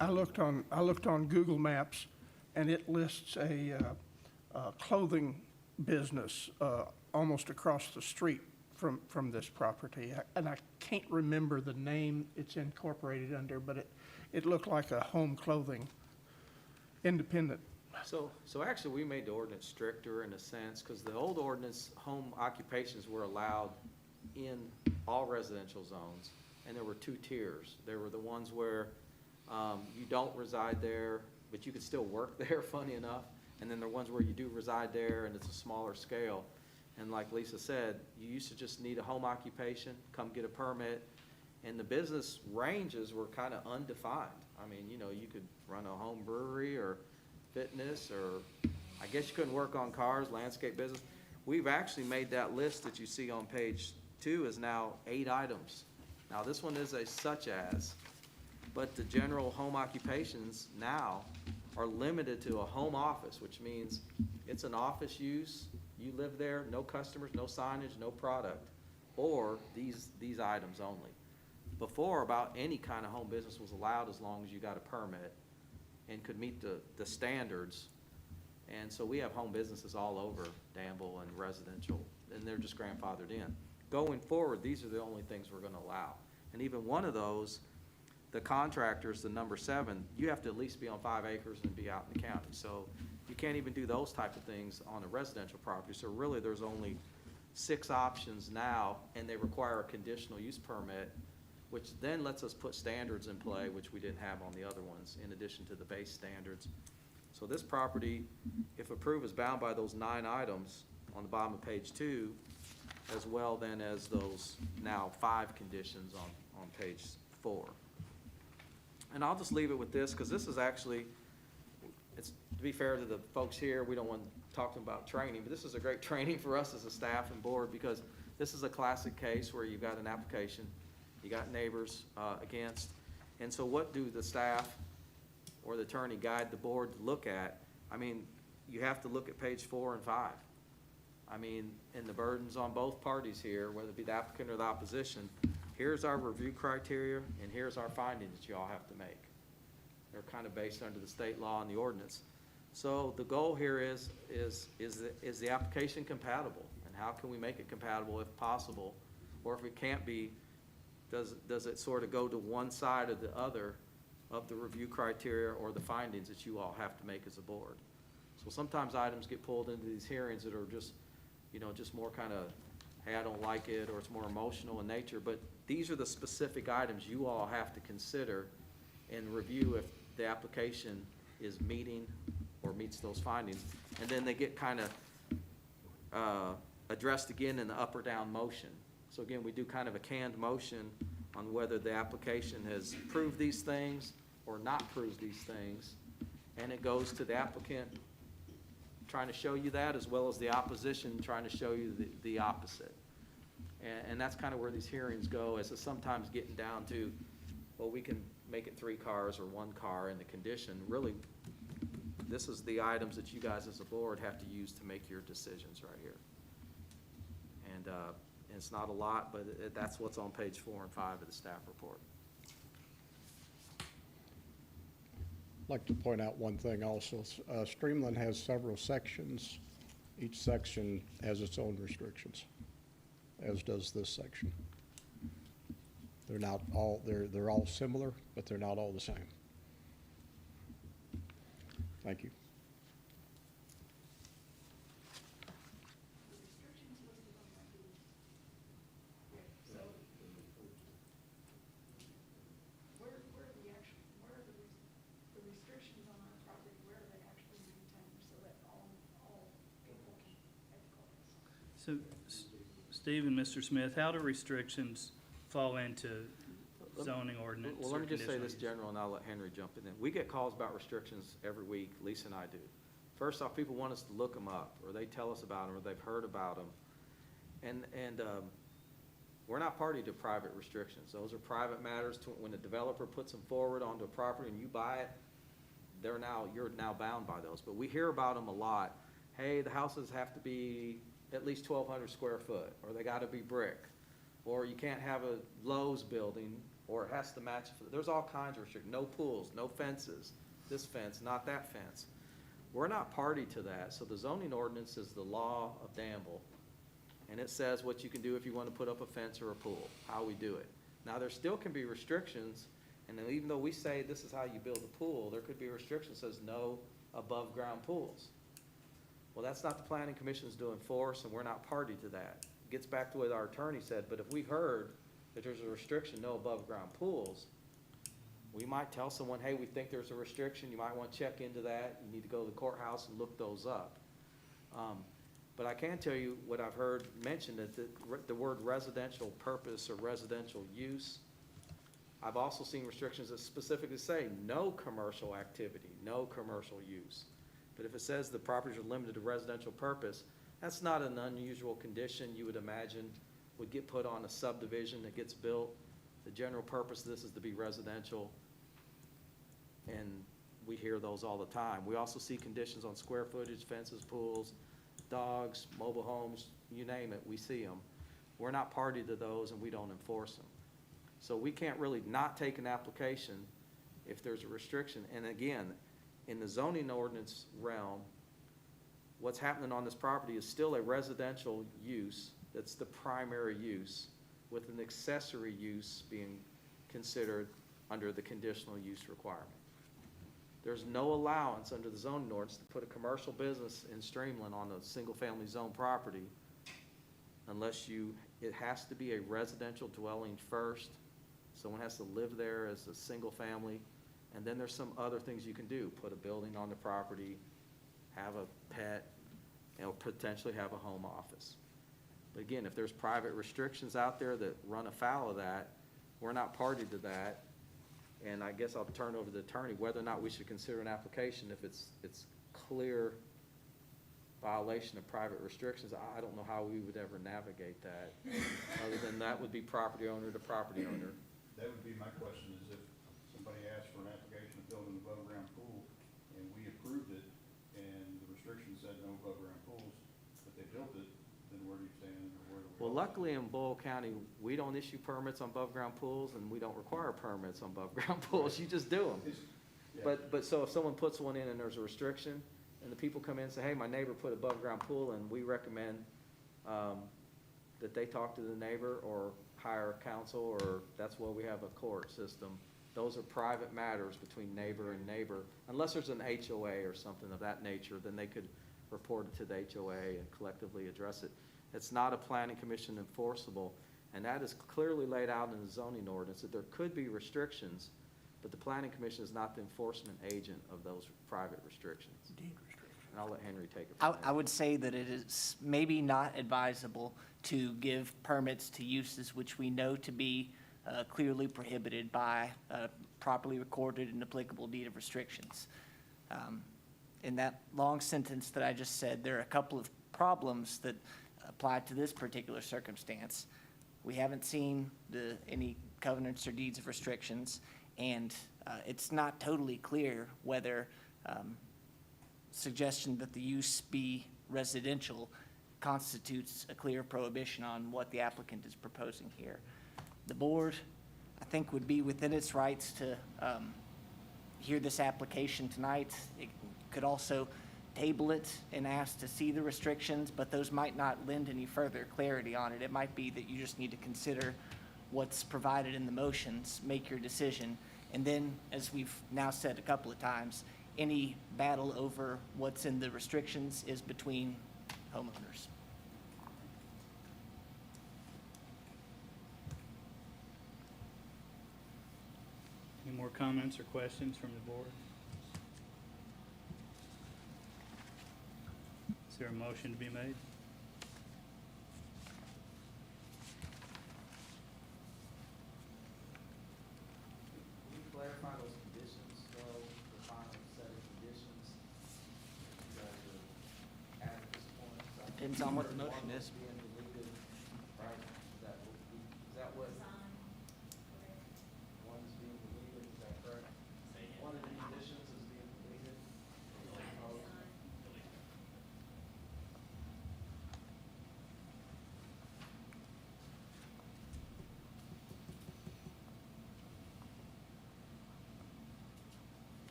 I looked on Google Maps, and it lists a clothing business almost across the street from this property. And I can't remember the name it's incorporated under, but it looked like a home clothing, independent. So actually, we made the ordinance stricter in a sense, because the old ordinance, home occupations were allowed in all residential zones. and there were two tiers. There were the ones where you don't reside there, but you could still work there, funny enough. And then there are ones where you do reside there and it's a smaller scale. And like Lisa said, you used to just need a home occupation, come get a permit, and the business ranges were kind of undefined. I mean, you know, you could run a home brewery or fitness, or I guess you couldn't work on cars, landscape business. We've actually made that list that you see on page 2 is now 8 items. Now, this one is a such as, but the general home occupations now are limited to a home office, which means it's an office use, you live there, no customers, no signage, no product, or these items only. Before, about any kind of home business was allowed as long as you got a permit and could meet the standards. And so we have home businesses all over Danville and residential, and they're just grandfathered in. Going forward, these are the only things we're gonna allow. And even one of those, the contractors, the number 7, you have to at least be on 5 acres and be out in the county. So you can't even do those type of things on a residential property. So really, there's only 6 options now, and they require a conditional use permit, which then lets us put standards in play, which we didn't have on the other ones, in addition to the base standards. So this property, if approved, is bound by those 9 items on the bottom of page 2, as well then as those now 5 conditions on page 4. And I'll just leave it with this, because this is actually, it's, to be fair to the folks here, we don't want to talk to them about training, but this is a great training for us as a staff and board, because this is a classic case where you've got an application, you got neighbors against, and so what do the staff or the attorney guide the board to look at? I mean, you have to look at page 4 and 5. I mean, and the burden's on both parties here, whether it be the applicant or the opposition. Here's our review criteria, and here's our findings that you all have to make. They're kind of based under the state law and the ordinance. So the goal here is the application compatible? And how can we make it compatible if possible? Or if it can't be, does it sort of go to one side or the other of the review criteria or the findings that you all have to make as a board? So sometimes items get pulled into these hearings that are just, you know, just more kind of, hey, I don't like it, or it's more emotional in nature, but these are the specific items you all have to consider and review if the application is meeting or meets those findings. And then they get kind of addressed again in the up or down motion. So again, we do kind of a canned motion on whether the application has proved these things or not proved these things. And it goes to the applicant trying to show you that, as well as the opposition trying to show you the opposite. And that's kind of where these hearings go, as it's sometimes getting down to, well, we can make it 3 cars or 1 car in the condition. Really, this is the items that you guys as a board have to use to make your decisions right here. And it's not a lot, but that's what's on page 4 and 5 of the staff report. I'd like to point out one thing also. Streamland has several sections. Each section has its own restrictions, as does this section. They're not all, they're all similar, but they're not all the same. Thank you. So, Steve and Mr. Smith, how do restrictions fall into zoning ordinance Well, or let me just say conditional this use? general, and I'll let Henry jump in. We get calls about restrictions every week, Lisa and I do. First off, people want us to look them up, or they tell us about them, or they've heard about them. And we're not party to private restrictions. Those are private matters. When the developer puts them forward onto a property and you buy it, you're now bound by those. But we hear about them a lot. Hey, the houses have to be at least 1,200 square foot, or they gotta be brick, or you can't have a Lowe's building, or it has to match. There's all kinds of restrictions. No pools, no fences, this fence, not that fence. We're not party to that. So the zoning ordinance is the law of Danville, and it says what you can do if you want to put up a fence or a pool, how we do it. Now, there still can be restrictions, and then even though we say this is how you build a pool, there could be a restriction that says no above-ground pools. Well, that's not the planning commission's doing for us, and we're not party to that. It gets back to what our attorney said, but if we heard if there's a restriction, no above-ground pools, we might tell someone, hey, we think there's a restriction, you might want to check into that, you need to go to the courthouse and look those up. But I can tell you what I've heard mentioned, that the word residential purpose or residential use, I've also seen restrictions that specifically say no commercial activity, no commercial use. But if it says the properties are limited to residential purpose, that's not an unusual condition you would imagine would get put on a subdivision that gets built. The general purpose of this is to be residential, and we hear those all the time. We also see conditions on square footage, fences, pools, dogs, mobile homes, you name it, we see them. We're not party to those, and we don't enforce them. So we can't really not take an application if there's a restriction. And again, in the zoning ordinance realm, what's happening on this property is still a residential use that's the primary use, with an accessory use being considered under the conditional use requirement. There's no allowance under the zoning ordinance to put a commercial business in Streamland on a single-family zone property unless it has to be a residential dwelling first. Someone has to live there as a single family, and then there's some other things you can do. Put a building on the property, have a pet, and potentially have a home office. But again, if there's private restrictions out there that run afoul of that, we're not party to that. And I guess I'll turn over to the attorney, whether or not we should consider an application if it's clear violation of private restrictions. I don't know how we would ever navigate that, other than that would be property owner to property owner. That would be my question, is if somebody asked for an application to build an above-ground pool, and we approved it, and the restriction said no above-ground pools, but they built it, then where do you stand, or where do we? Well, luckily in Boyle County, we don't issue permits on above-ground pools, and we don't require permits on above-ground pools. You just do them. Yeah. But so if someone puts one in and there's a restriction, and the people come in and say, hey, my neighbor put above-ground pool, and we recommend that they talk to the neighbor or hire counsel, or that's why we have a court system. Those are private matters between neighbor and neighbor. Unless there's an HOA or something of that nature, then they could report it to the HOA and collectively address it. It's not a planning commission enforceable, and that is clearly laid out in the zoning ordinance, that there could be restrictions, but the planning commission is not the enforcement agent of those private restrictions. And I'll let Henry take it from there. I would say that it is maybe not advisable to give permits to uses which we know to be clearly prohibited by properly recorded and applicable deed of restrictions. In that long sentence that I just said, there are a couple of problems that apply to this particular circumstance. We haven't seen any covenants or deeds of restrictions, and it's not totally clear whether suggestion that the use be residential constitutes a clear prohibition on what the applicant is proposing here. The board, I think, would be within its rights to hear this application tonight. It could also table it and ask to see the restrictions, but those might not lend any further clarity on it. It might be that you just need to consider what's provided in the motions, make your decision, and then, as we've now said a couple of times, any battle over what's in the restrictions is between homeowners. Any more comments or questions from the board? Is there a motion to be made? Can you clarify those conditions, though, the final set of conditions you guys are at this point? Depends on what the motion One is. being deleted, right? Is that what? One's being deleted, is that correct? One of the conditions is being deleted? Proposed?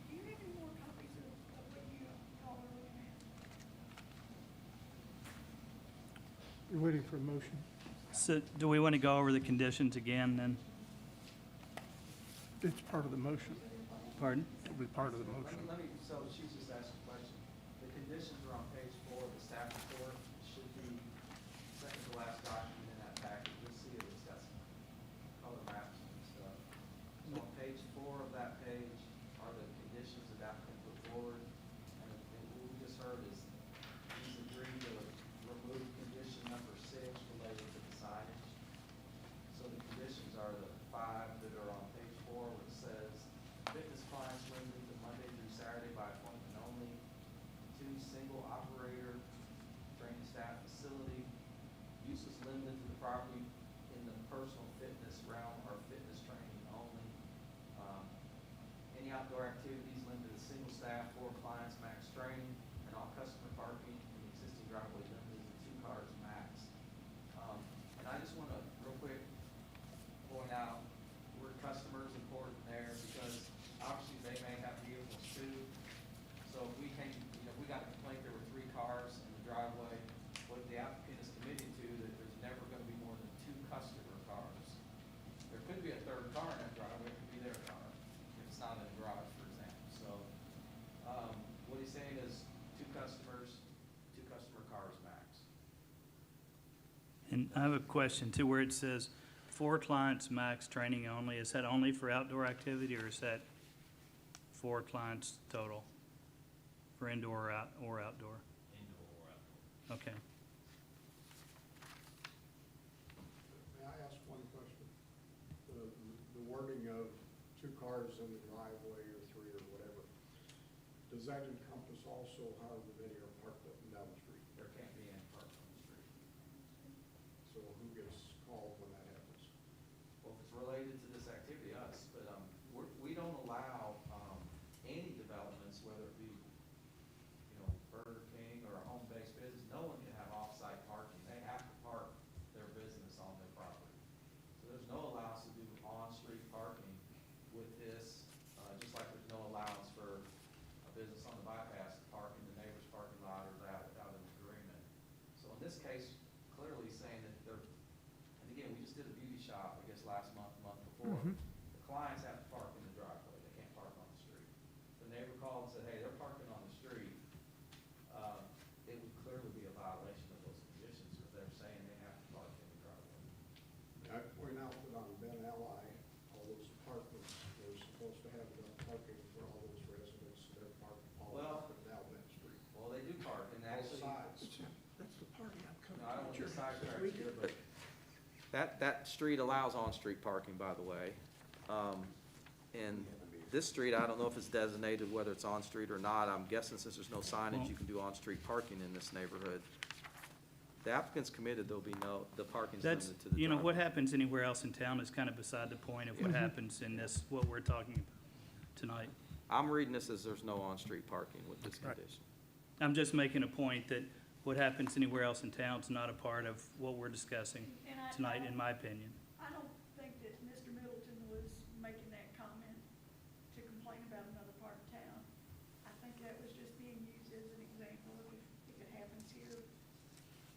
Do you have any more copies of what you all are looking at? You're waiting for a motion. So do we want to go over the conditions again then? It's part of the motion. Pardon? It'll be part of the motion. So she's just asked a question. The conditions are on page 4 of the staff report. It should property in the personal fitness realm or fitness training only. Any outdoor activities limited to single staff, 4 clients, max training, and all customer parking in the existing driveway limited to 2 cars max. And I just want to real quick point out, word customer is important there because obviously they may have vehicles too. So if we came, we got a complaint there were 3 cars in the driveway, what the applicant is committing to, that there's never going to be more than 2 customer cars. There could be a 3rd car in that driveway, it could be their car, if it's not in the garage, for example. So, what he's saying is 2 customers, 2 customer cars max. And I have a question too, where it says 4 clients max training only. Is that only for outdoor activity, or is that 4 clients total for indoor or outdoor? Indoor or outdoor. Okay. May I ask one question? The wording of 2 cars in the driveway or 3 or whatever, does that encompass also however many are parked up and down the street? There can't be any parking on the street. So who gets called when that happens? Well, if it's related to this activity, us, but, we don't allow, any developments, whether it be, Burger King or a home-based business, no one can have off-site parking. They have to park their business on their property. So there's no allowance to do on-street parking with this, just like there's no allowance for a business on the bypass to park in the neighbor's parking lot or that without an agreement. So in this case, clearly saying that they're, and again, we just did a beauty shop, I guess, last month, month before. The clients have to park in the driveway. They can't park on the street. The neighbor called and said, hey, they're parking on the street. It would clearly be a violation of those conditions if they're saying they have to park in the driveway. I point out that on Ben Ally, all those apartments, they're supposed to have enough parking for all those residents, so they're parked all Well- up and down that street. Well, they do park, and Both actually, sides. That's the party I'm coming no, I don't want to. to sidetrack here, but that street allows on-street parking, by the way. And this street, I don't know if it's designated whether it's on-street or not. I'm guessing since there's no signage, you can do on-street parking in this neighborhood. The applicant's committed, the parking's That's, limited to the driveway. what happens anywhere else in town is kind of beside the point of what happens in this, what we're talking about tonight. I'm reading this as there's no on-street parking with this Right. condition. I'm just making a point that what happens anywhere else in town is not a part of what we're discussing And I- tonight, in my opinion. I don't think that Mr. Middleton was making that comment to complain about another part of town. I think that was just being used as an example of if it happens here,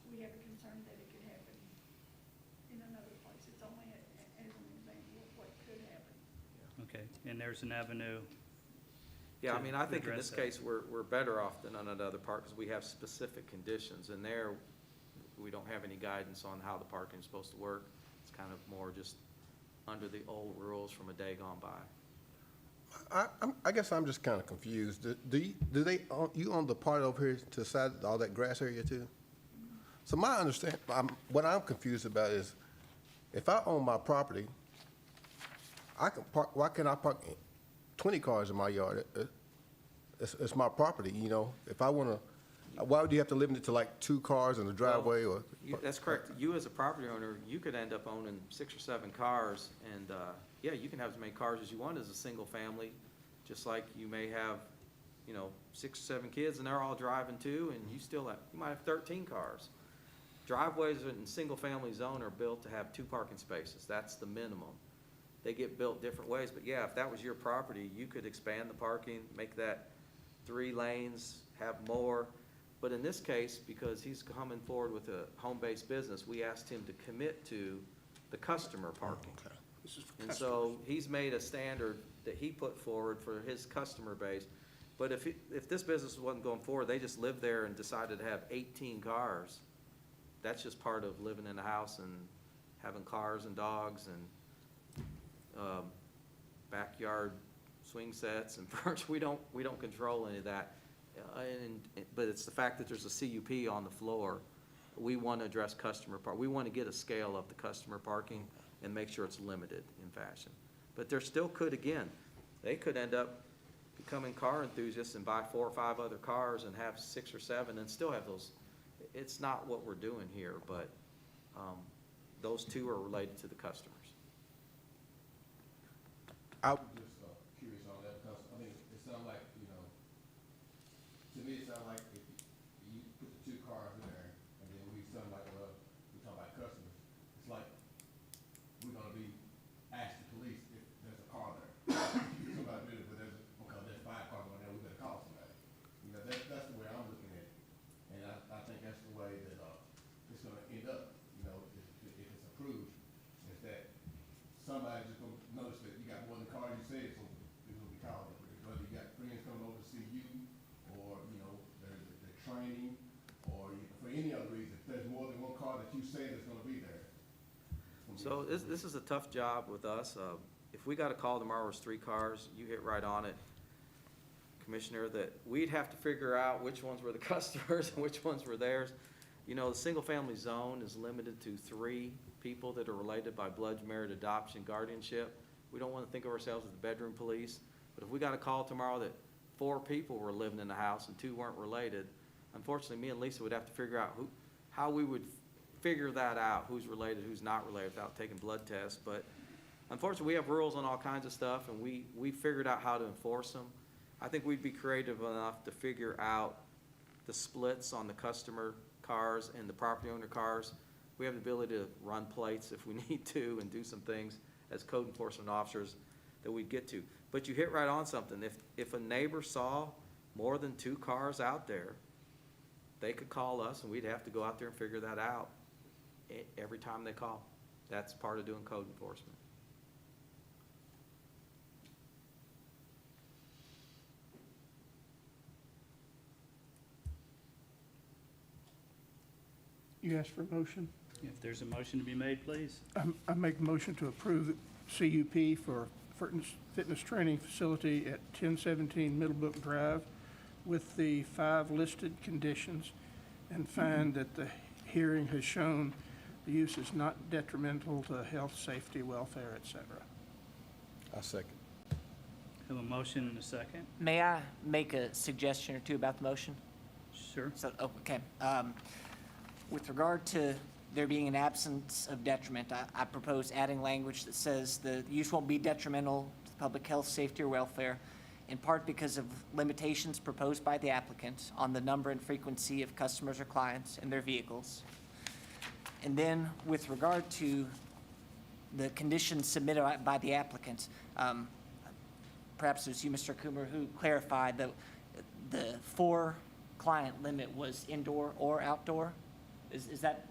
we have a concern that it could happen in another place. It's only as an example of what could happen. Okay, and there's an avenue. Yeah, I to mean, I think in address this that. case, we're better off than on another part because we have specific conditions. And there, we don't have any guidance on how the parking is supposed to work. It's kind of more just under the old rules from a day gone by. I guess I'm just kind of confused. Do they, you own the part over here to the side, all that grass area too? So my understand, what I'm confused about is, if I own my property, I can park, why can't I park 20 cars in my yard? It's my property, if I want to, why would you have to limit it to like 2 cars in the driveway or? That's correct. You as a property owner, you could end up owning 6 or 7 cars, and, yeah, you can have as many cars as you want as a single family, just like you may have, 6 or 7 kids, and they're all driving too, and you might have 13 cars. Driveways in single-family zone are built to have 2 parking spaces. That's the minimum. They get built different ways, but yeah, if that was your property, you could expand the parking, make that 3 lanes, have more. But in this case, because he's coming forward with a home-based business, we asked him to commit to the customer parking. Okay. This is for And customers. so he's made a standard that he put forward for his customer base. But if this business wasn't going forward, they just lived there and decided to have 18 cars, that's just part of living in a house and having cars and dogs and backyard swing sets and furniture. We don't control any of that. But it's the fact that there's a CUP on the floor. We want to address customer we want to get a scale of the customer parking and make sure it's limited in fashion. But there still could, again, they could end up becoming car enthusiasts and buy 4 or 5 other cars and have 6 or 7 and still have those. It's not what we're doing here, but those two are related to the customers. I was just curious on that, because, I mean, it sounds like, you know, to me, it sounds like if you put the two cars in there, and then we sound like, well, we talk about customers, it's like, we're gonna be asked the police if there's a car there. Somebody did it, but there's 5 cars on there, we better call somebody. You know, that's the way I'm looking at it, and I think that's the way that, it's gonna end up, you know, if it's approved, is that somebody's just gonna notice that you got more than the car you said, so it's gonna be called, whether you got friends coming over to see you, or, you know, they're training, or for any other reason, if there's more than one car that you say that's gonna be there. it's gonna So be- this is a tough job with us. If we got a call tomorrow, it's 3 cars, you hit right on it, Commissioner, that we'd have to figure out which ones were the customers and which ones were theirs. You know, the single-family zone is limited to 3 people that are related by blood, marriage, adoption, guardianship. We don't want to think of ourselves as the bedroom police, but if we got a call tomorrow that 4 people were living in the house and 2 weren't related, unfortunately, me and Lisa would have to figure out how we would figure that out, who's related, who's not related, without taking blood tests. But unfortunately, we have rules on all kinds of stuff, and we figured out how to enforce them. I think we'd be creative enough to figure out the splits on the customer cars and the property owner cars. We have the ability to run plates if we need to and do some things as code enforcement officers that we'd get to. But you hit right on something. If a neighbor saw more than 2 cars out there, they could call us and we'd have to go out there and figure that out every time they call. That's part of doing code enforcement. You asked for a motion? If there's a motion to be made, please. I make a motion to approve the CUP for fitness training facility at 1017 Middlebrook Drive with the 5 listed conditions, and find that the hearing has shown the use is not detrimental to health, safety, welfare, et cetera. I second. Have a motion and a second? May I make a suggestion or two about the motion? Sure. So, okay. With regard to there being an absence of detriment, I propose adding language that says the use won't be detrimental to public health, safety, or welfare, in part because of limitations proposed by the applicant on the number and frequency of customers or clients and their vehicles. And then with regard to the conditions submitted by the applicant, perhaps it was you, Mr. Coomer, who clarified that the 4-client limit was indoor or outdoor? Is that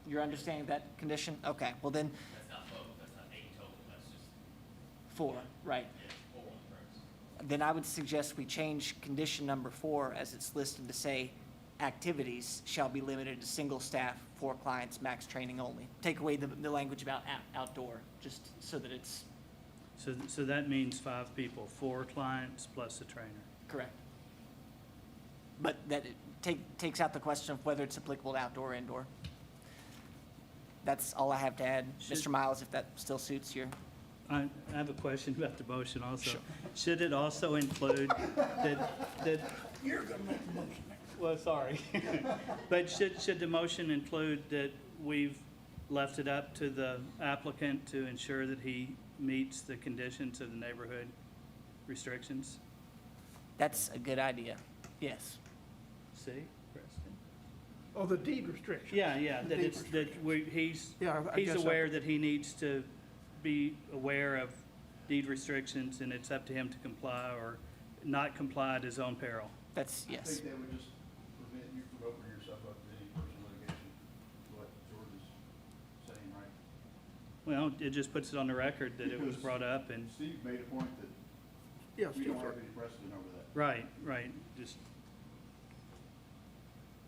your understanding of that condition? Okay, well then. That's not both, that's not 8 total, that's just 4, right. 4 on the premise. Then I would suggest we change condition number 4 as it's listed to say, activities shall be limited to single staff, 4 clients, max training only. Take away the language about outdoor, just so that it's So that means 5 people, 4 clients plus a trainer. correct. But that it takes out the question of whether it's applicable to outdoor or indoor. That's all I have to add. Should- Mr. Miles, if that still suits your. I have a question about the motion also. Should it also include that? You're gonna make the motion. Well, sorry. But should the motion include that we've left it up to the applicant to ensure that he meets the conditions of the neighborhood restrictions? That's a good idea, yes. See, Preston? Oh, the deed restriction. Yeah, The that deed it's, that he's Yeah, I guess aware that he needs to be aware of deed restrictions, and it's up to him to comply or not comply at his own peril. That's, I yes. think that would just prevent you from opening yourself up to any personal litigation, what George is saying, right? Well, it just puts it on the record that it was brought up, and, Steve made a point that Yes, we don't have any precedent over that. right, just,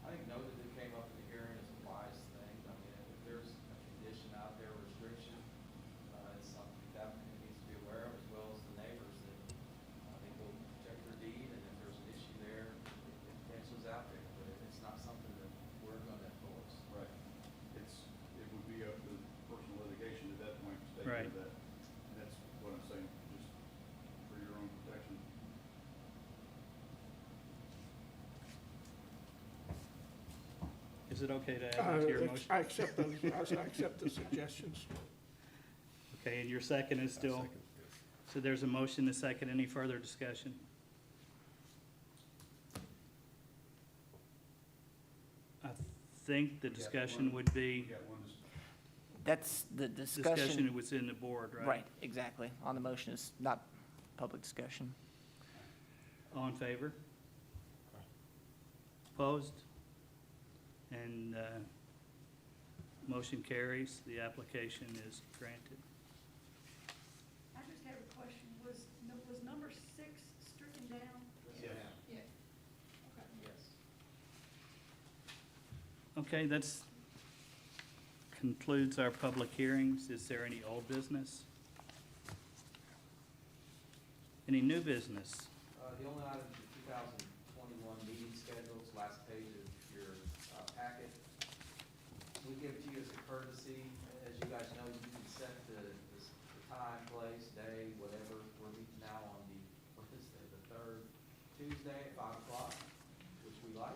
I think noted that came up in the hearing is a wise thing. I mean, if there's a condition out there, restriction, it's something that applicant needs to be aware of, as well as the neighbors, that they go check their deed, and if there's an issue there, it potential's out there, but if it's not something that we're gonna enforce. Right. It would be up to personal litigation at that point to take care Right. of that. And that's what I'm saying, just for your own protection. is it okay to add that to your motion? I accept those, I accept the suggestions. Okay, and your second is still, so there's a motion, a second, any further discussion? I think the discussion would be, You got one, That's the discussion discussion. within the board, right? Right, exactly. On the motion is not public discussion. All in favor? Opposed? And motion carries, the application is granted. I just have a question. Was number 6 stricken down? Yes. Yeah. Yes. Okay, that's concludes our public hearings. Is there any old business? Any new business? The only item is the 2021 meeting schedules, last page of your packet. We give it to you as a courtesy. As you guys know, you can set the time, place, day, whatever. We're meeting now on what is the third Tuesday at 5 o'clock, which we like.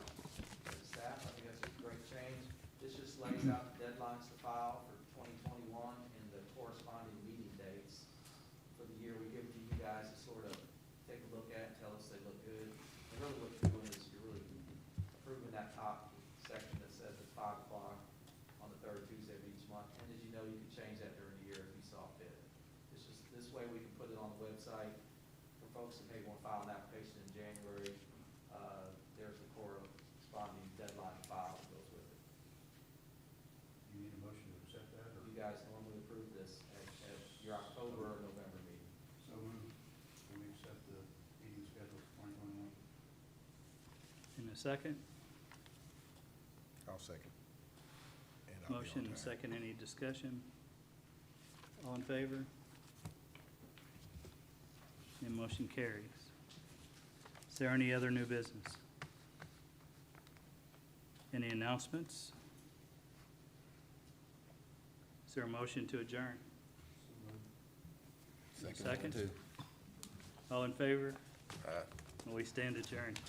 As staff, I think that's a great change. This just lays out the deadlines to file for 2021 and the corresponding meeting dates for the year. We give it to you guys to sort of take a look at, tell us they look good. And really what you're doing is you're really approving that top section that says it's 5 o'clock on the third Tuesday of each month. And as you know, you can change that during the year if you saw fit. It's just, this way we can put it on the website for folks that may want to file an application in January. There's the corresponding deadline to file that goes with it. you need a motion to accept that, or You guys normally approve this at your October or November meeting. so moved? Can we accept the meeting schedule for 2021? In a second? I'll second. And I'll be on Motion and time. second, any discussion? All in favor? And motion carries. Is there any other new business? Any announcements? Is there a motion to adjourn? Second? Too. All in favor? We stand adjourned.